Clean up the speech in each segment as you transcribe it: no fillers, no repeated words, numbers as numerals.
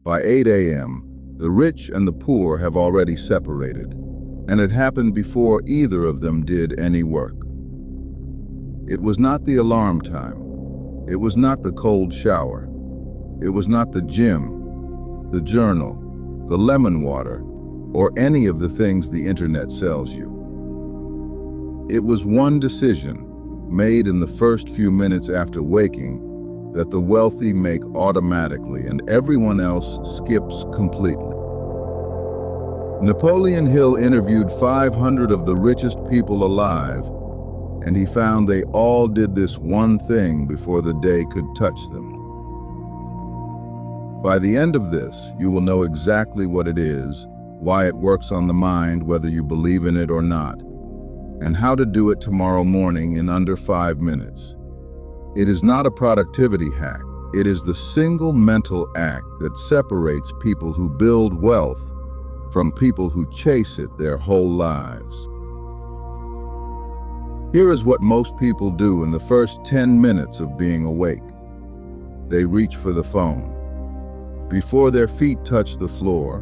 By 8 a.m., the rich and the poor have already separated, and it happened before either of them did any work. It was not the alarm time. It was not the cold shower. It was not the gym, the journal, the lemon water, or any of the things the internet sells you. It was one decision made in the first few minutes after waking that the wealthy make automatically and everyone else skips completely. Napoleon Hill interviewed 500 of the richest people alive, and he found they all did this one thing before the day could touch them. By the end of this, you will know exactly what it is, why it works on the mind whether you believe in it or not, and how to do it tomorrow morning in under 5 minutes. It is not a productivity hack. It is the single mental act that separates people who build wealth from people who chase it their whole lives. Here is what most people do in the first 10 minutes of being awake. They reach for the phone. Before their feet touch the floor,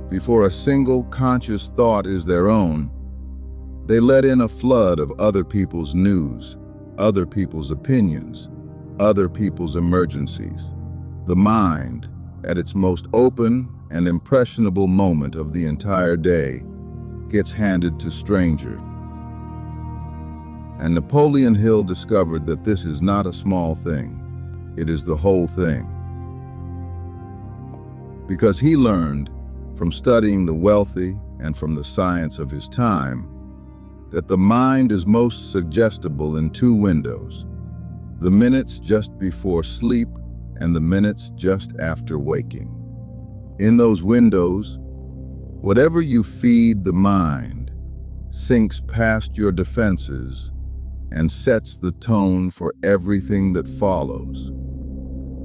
before a single conscious thought is their own, they let in a flood of other people's news, other people's opinions, other people's emergencies. The mind, at its most open and impressionable moment of the entire day, gets handed to strangers. And Napoleon Hill discovered that this is not a small thing. It is the whole thing. Because he learned, from studying the wealthy and from the science of his time, that the mind is most suggestible in two windows: the minutes just before sleep and the minutes just after waking. In those windows, whatever you feed the mind sinks past your defenses and sets the tone for everything that follows.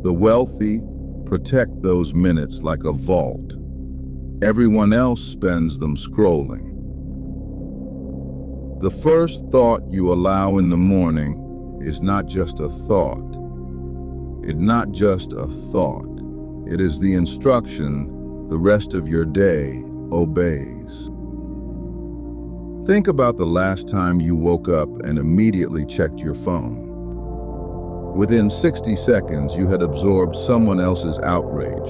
The wealthy protect those minutes like a vault. Everyone else spends them scrolling. The first thought you allow in the morning is not just a thought. It's not just a thought. It is the instruction the rest of your day obeys. Think about the last time you woke up and immediately checked your phone. Within 60 seconds, you had absorbed someone else's outrage,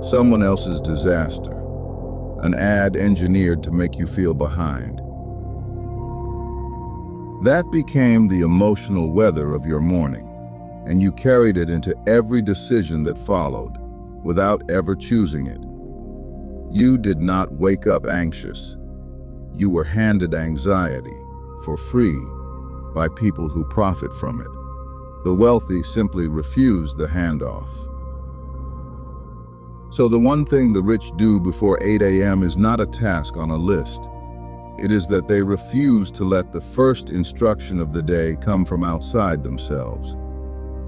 someone else's disaster, an ad engineered to make you feel behind. That became the emotional weather of your morning, and you carried it into every decision that followed, without ever choosing it. You did not wake up anxious. You were handed anxiety for free by people who profit from it. The wealthy simply refuse the handoff. So the one thing the rich do before 8 a.m. is not a task on a list. It is that they refuse to let the first instruction of the day come from outside themselves.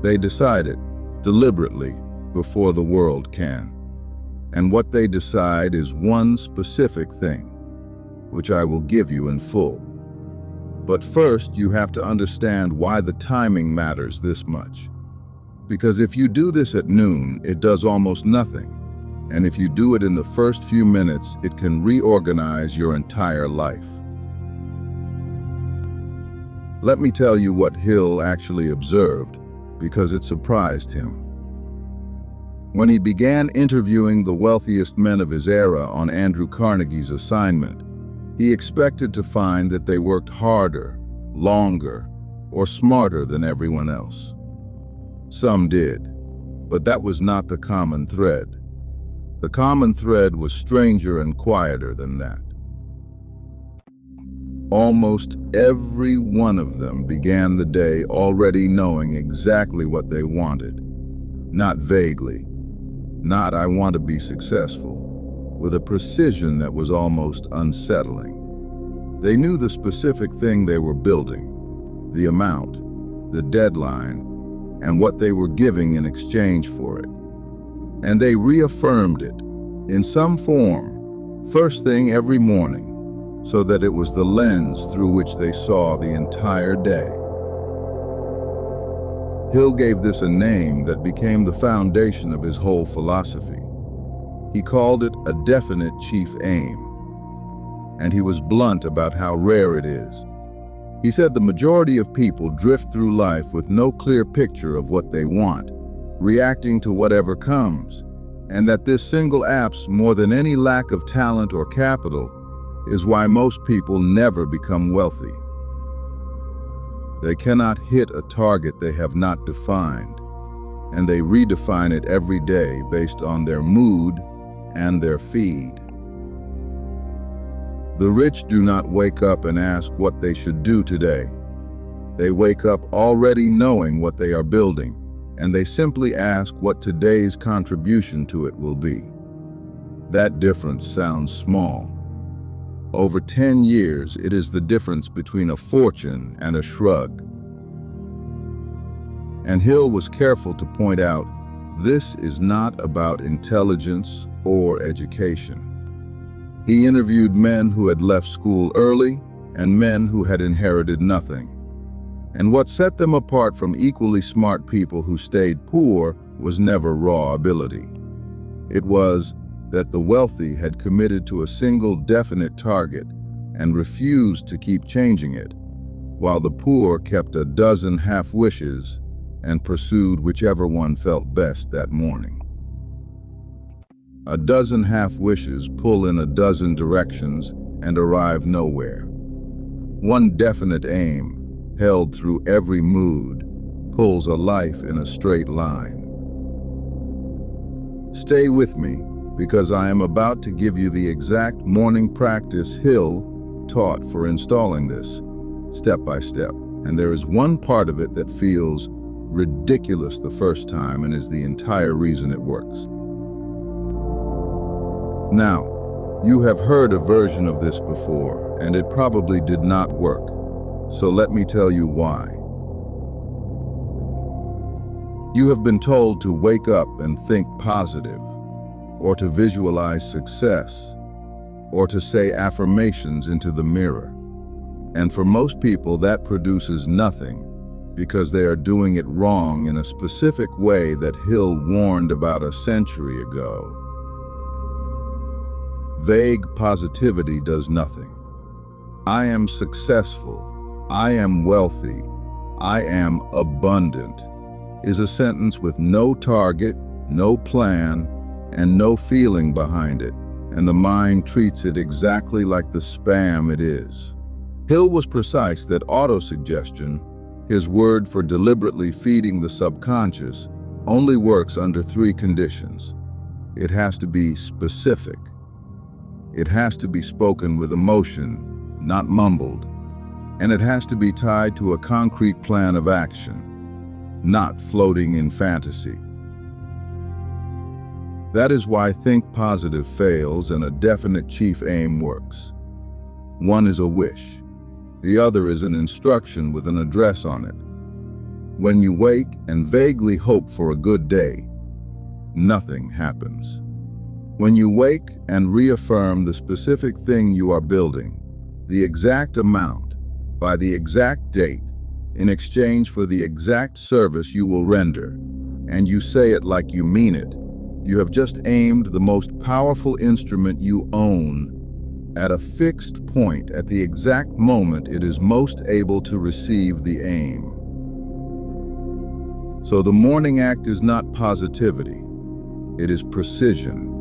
They decide it deliberately before the world can. And what they decide is one specific thing, which I will give you in full. But first, you have to understand why the timing matters this much. Because if you do this at noon, it does almost nothing. And if you do it in the first few minutes, it can reorganize your entire life. Let me tell you what Hill actually observed, because it surprised him. When he began interviewing the wealthiest men of his era on Andrew Carnegie's assignment, he expected to find that they worked harder, longer, or smarter than everyone else. Some did, but that was not the common thread. The common thread was stranger and quieter than that. Almost every one of them began the day already knowing exactly what they wanted. Not vaguely, not "I want to be successful," with a precision that was almost unsettling. They knew the specific thing they were building, the amount, the deadline, and what they were giving in exchange for it. And they reaffirmed it, in some form, first thing every morning, so that it was the lens through which they saw the entire day. Hill gave this a name that became the foundation of his whole philosophy. He called it a definite chief aim, and he was blunt about how rare it is. He said the majority of people drift through life with no clear picture of what they want, reacting to whatever comes, and that this single apse, more than any lack of talent or capital, is why most people never become wealthy. They cannot hit a target they have not defined, and they redefine it every day based on their mood and their feed. The rich do not wake up and ask what they should do today. They wake up already knowing what they are building, and they simply ask what today's contribution to it will be. That difference sounds small. Over 10 years, it is the difference between a fortune and a shrug. And Hill was careful to point out, this is not about intelligence or education. He interviewed men who had left school early and men who had inherited nothing. And what set them apart from equally smart people who stayed poor was never raw ability. It was that the wealthy had committed to a single definite target and refused to keep changing it, while the poor kept a dozen half wishes and pursued whichever one felt best that morning. A dozen half wishes pull in a dozen directions and arrive nowhere. One definite aim, held through every mood, pulls a life in a straight line. Stay with me, because I am about to give you the exact morning practice Hill taught for installing this, step by step. And there is one part of it that feels ridiculous the first time and is the entire reason it works. Now, you have heard a version of this before, and it probably did not work. So let me tell you why. You have been told to wake up and think positive, or to visualize success, or to say affirmations into the mirror. And for most people, that produces nothing, because they are doing it wrong in a specific way that Hill warned about a century ago. Vague positivity does nothing. I am successful, I am wealthy, I am abundant is a sentence with no target, no plan, and no feeling behind it, and the mind treats it exactly like the spam it is. Hill was precise that autosuggestion, his word for deliberately feeding the subconscious, only works under 3 conditions. It has to be specific. It has to be spoken with emotion, not mumbled. And it has to be tied to a concrete plan of action, not floating in fantasy. That is why Think Positive fails and a definite chief aim works. One is a wish. The other is an instruction with an address on it. When you wake and vaguely hope for a good day, nothing happens. When you wake and reaffirm the specific thing you are building, the exact amount, by the exact date, in exchange for the exact service you will render, and you say it like you mean it, you have just aimed the most powerful instrument you own at a fixed point at the exact moment it is most able to receive the aim. So the morning act is not positivity, it is precision.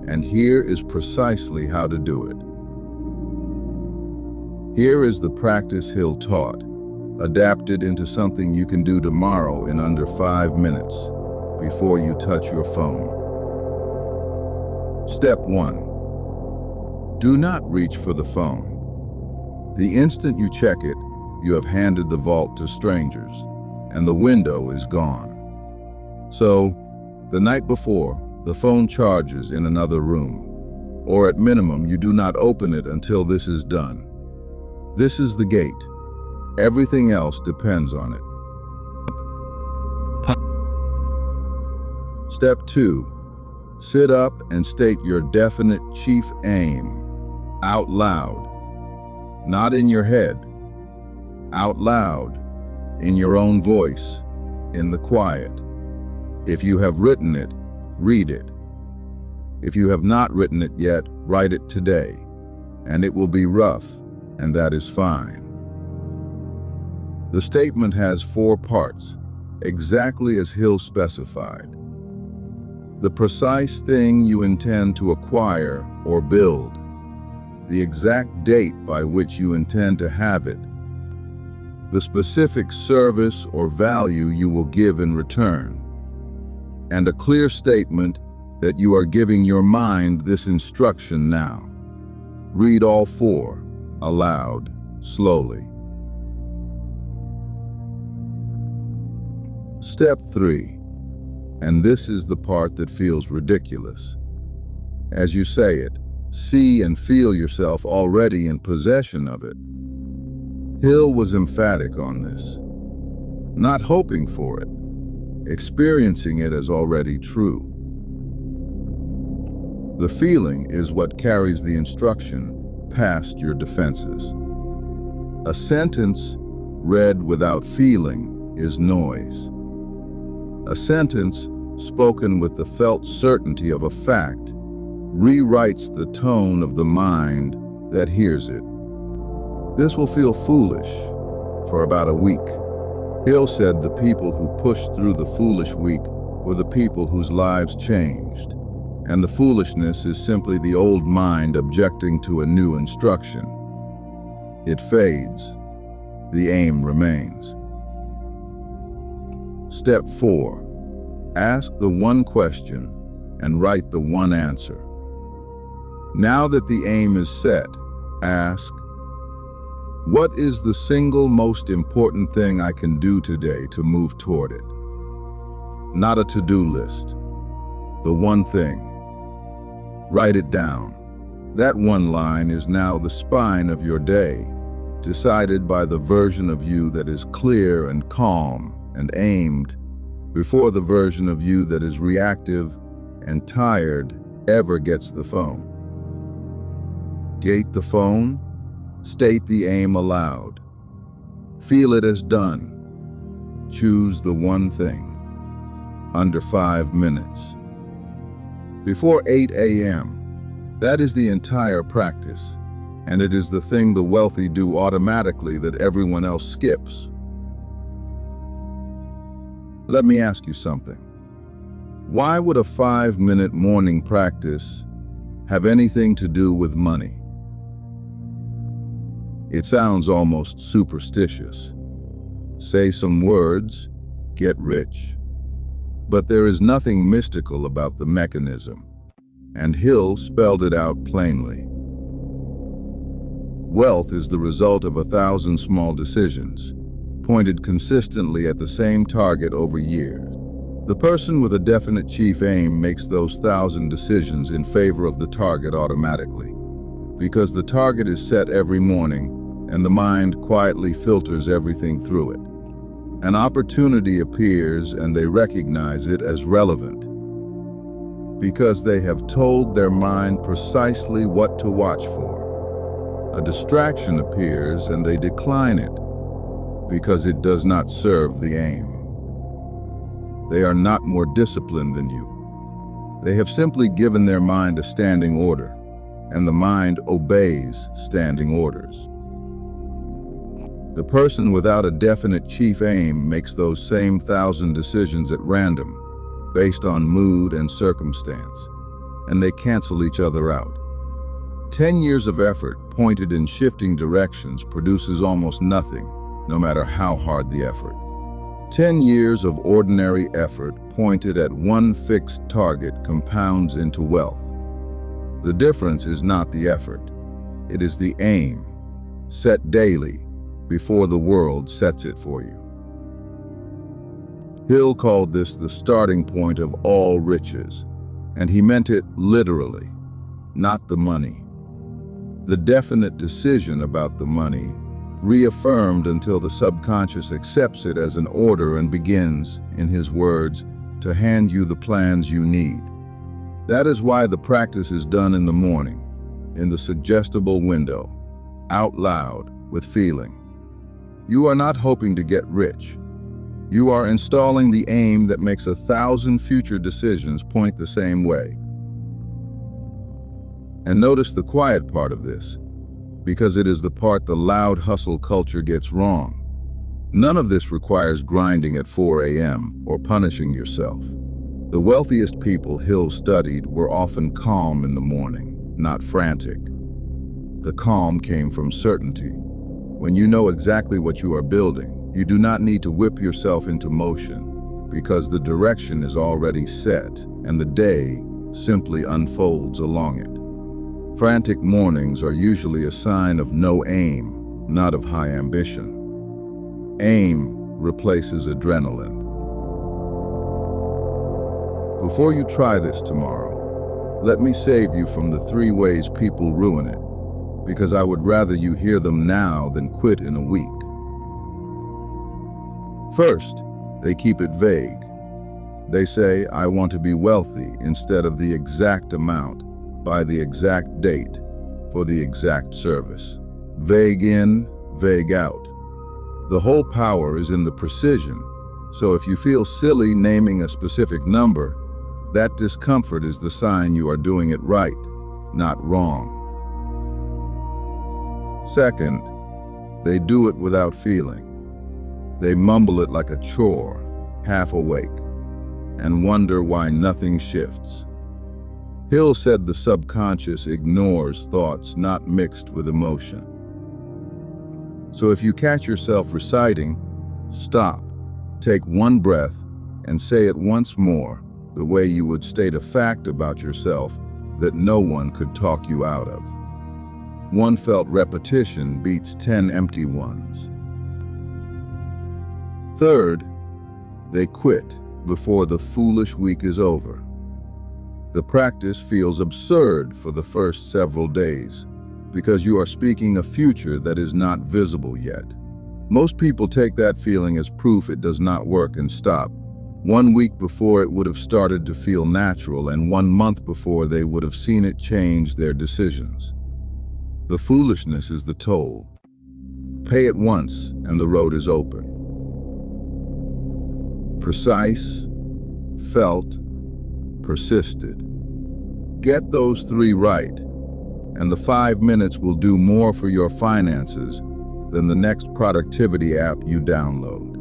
And here is precisely how to do it. Here is the practice Hill taught, adapted into something you can do tomorrow in under 5 minutes before you touch your phone. Step 1. Do not reach for the phone. The instant you check it, you have handed the vault to strangers, and the window is gone. So, the night before, the phone charges in another room, or at minimum, you do not open it until this is done. This is the gate. Everything else depends on it. Step 2. Sit up and state your definite chief aim, out loud. Not in your head. Out loud, in your own voice, in the quiet. If you have written it, read it. If you have not written it yet, write it today, and it will be rough, and that is fine. The statement has 4 parts, exactly as Hill specified. The precise thing you intend to acquire or build, the exact date by which you intend to have it, the specific service or value you will give in return, and a clear statement that you are giving your mind this instruction now. Read all 4, aloud, slowly. Step 3, and this is the part that feels ridiculous. As you say it, see and feel yourself already in possession of it. Hill was emphatic on this. Not hoping for it, experiencing it as already true. The feeling is what carries the instruction past your defenses. A sentence read without feeling is noise. A sentence spoken with the felt certainty of a fact rewrites the tone of the mind that hears it. This will feel foolish for about a week. Hill said the people who pushed through the foolish week were the people whose lives changed, and the foolishness is simply the old mind objecting to a new instruction. It fades. The aim remains. Step 4. Ask the one question and write the one answer. Now that the aim is set, ask, what is the single most important thing I can do today to move toward it? Not a to-do list. The one thing. Write it down. That one line is now the spine of your day, decided by the version of you that is clear and calm and aimed, before the version of you that is reactive and tired ever gets the phone. Gate the phone, state the aim aloud. Feel it as done. Choose the one thing. Under 5 minutes. Before 8 a.m., that is the entire practice, and it is the thing the wealthy do automatically that everyone else skips. Let me ask you something. Why would a 5-minute morning practice have anything to do with money? It sounds almost superstitious. Say some words, get rich. But there is nothing mystical about the mechanism, and Hill spelled it out plainly. Wealth is the result of 1,000 small decisions, pointed consistently at the same target over years. The person with a definite chief aim makes those 1,000 decisions in favor of the target automatically, because the target is set every morning and the mind quietly filters everything through it. An opportunity appears and they recognize it as relevant, because they have told their mind precisely what to watch for. A distraction appears and they decline it, because it does not serve the aim. They are not more disciplined than you. They have simply given their mind a standing order, and the mind obeys standing orders. The person without a definite chief aim makes those same 1,000 decisions at random, based on mood and circumstance, and they cancel each other out. 10 years of effort pointed in shifting directions produces almost nothing, no matter how hard the effort. 10 years of ordinary effort pointed at one fixed target compounds into wealth. The difference is not the effort. It is the aim, set daily, before the world sets it for you. Hill called this the starting point of all riches, and he meant it literally, not the money. The definite decision about the money, reaffirmed until the subconscious accepts it as an order and begins, in his words, to hand you the plans you need. That is why the practice is done in the morning, in the suggestible window, out loud, with feeling. You are not hoping to get rich. You are installing the aim that makes 1,000 future decisions point the same way. And notice the quiet part of this, because it is the part the loud hustle culture gets wrong. None of this requires grinding at 4 a.m. or punishing yourself. The wealthiest people Hill studied were often calm in the morning, not frantic. The calm came from certainty. When you know exactly what you are building, you do not need to whip yourself into motion, because the direction is already set and the day simply unfolds along it. Frantic mornings are usually a sign of no aim, not of high ambition. Aim replaces adrenaline. Before you try this tomorrow, let me save you from the 3 ways people ruin it, because I would rather you hear them now than quit in a week. First, they keep it vague. They say, I want to be wealthy, instead of the exact amount, by the exact date, for the exact service. Vague in, vague out. The whole power is in the precision, so if you feel silly naming a specific number, that discomfort is the sign you are doing it right, not wrong. Second, they do it without feeling. They mumble it like a chore, half awake, and wonder why nothing shifts. Hill said the subconscious ignores thoughts not mixed with emotion. So if you catch yourself reciting, stop, take one breath, and say it once more, the way you would state a fact about yourself that no one could talk you out of. One felt repetition beats 10 empty ones. Third, they quit before the foolish week is over. The practice feels absurd for the first several days, because you are speaking a future that is not visible yet. Most people take that feeling as proof it does not work and stop. 1 week before it would have started to feel natural, and 1 month before they would have seen it change their decisions. The foolishness is the toll. Pay it once and the road is open. Precise, felt, persisted. Get those 3 right, and the 5 minutes will do more for your finances than the next productivity app you download.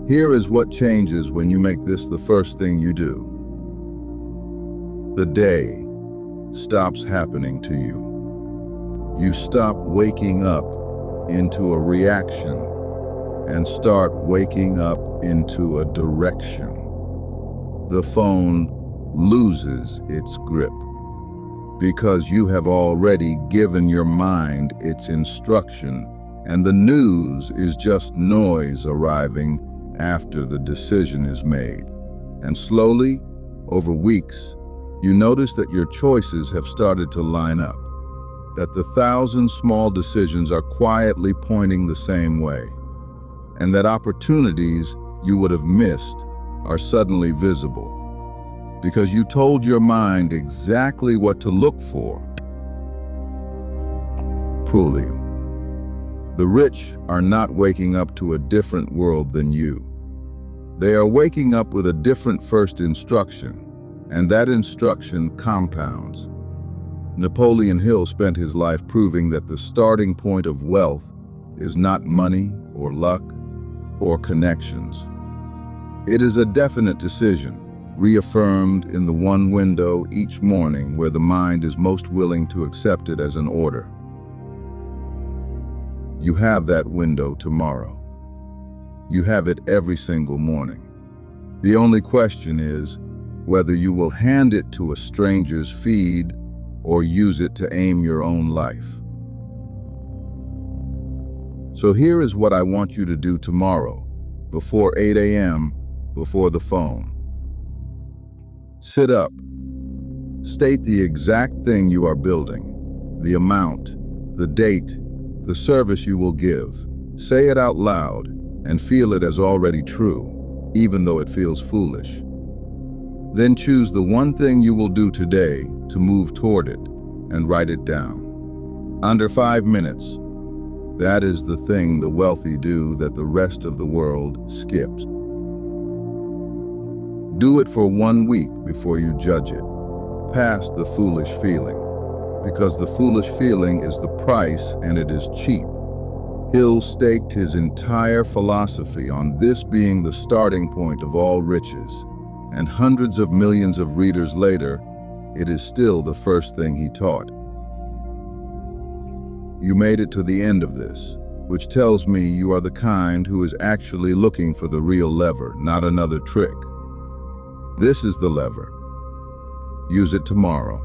Here is what changes when you make this the first thing you do. The day stops happening to you. You stop waking up into a reaction and start waking up into a direction. The phone loses its grip because you have already given your mind its instruction, and the news is just noise arriving after the decision is made. And slowly, over weeks, you notice that your choices have started to line up, that the 1,000 small decisions are quietly pointing the same way, and that opportunities you would have missed are suddenly visible, because you told your mind exactly what to look for. Truly, the rich are not waking up to a different world than you. They are waking up with a different first instruction, and that instruction compounds. Napoleon Hill spent his life proving that the starting point of wealth is not money or luck or connections. It is a definite decision, reaffirmed in the one window each morning where the mind is most willing to accept it as an order. You have that window tomorrow. You have it every single morning. The only question is whether you will hand it to a stranger's feed or use it to aim your own life. So here is what I want you to do tomorrow, before 8 a.m., before the phone. Sit up. State the exact thing you are building, the amount, the date, the service you will give. Say it out loud and feel it as already true, even though it feels foolish. Then choose the one thing you will do today to move toward it and write it down. Under 5 minutes, that is the thing the wealthy do that the rest of the world skips. Do it for 1 week before you judge it. past the foolish feeling, because the foolish feeling is the price and it is cheap. Hill staked his entire philosophy on this being the starting point of all riches, and hundreds of millions of readers later, it is still the first thing he taught. You made it to the end of this, which tells me you are the kind who is actually looking for the real lever, not another trick. This is the lever. Use it tomorrow.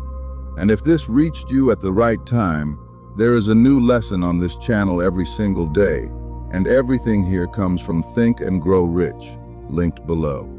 And if this reached you at the right time, there is a new lesson on this channel every single day, and everything here comes from Think and Grow Rich, linked below.